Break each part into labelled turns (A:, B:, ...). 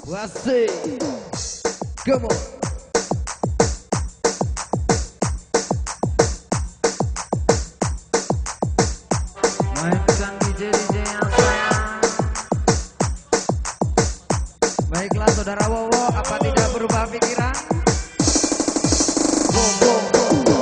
A: Asik. Come on. Mainkan DJ yang sayang. Baiklah saudara Wowo, apa tidak berubah pikiran? Go, go, go, go.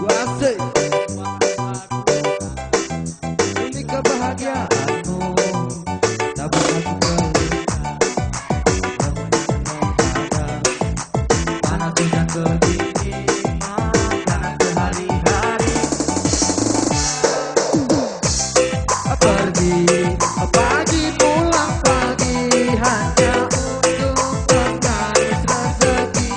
A: Asik. Ini kebahagiaanmu tak pernah ku berikan. Panas dan kedinginan jangan sehari-hari. Pergi pagi pulang pagi hanya untuk mengais rezeki.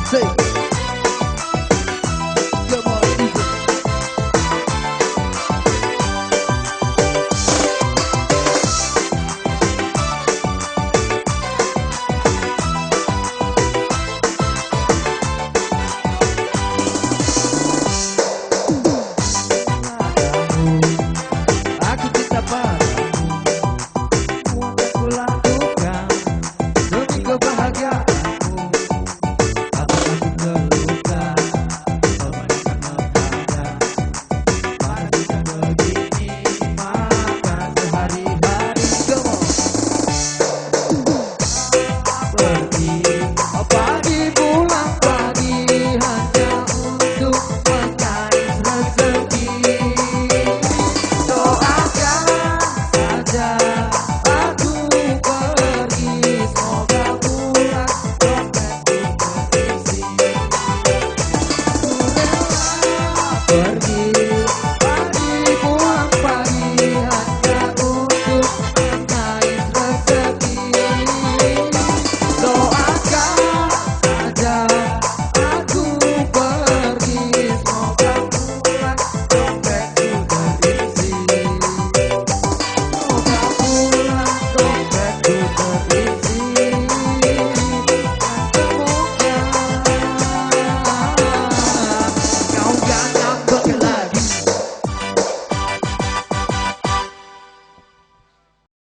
A: Say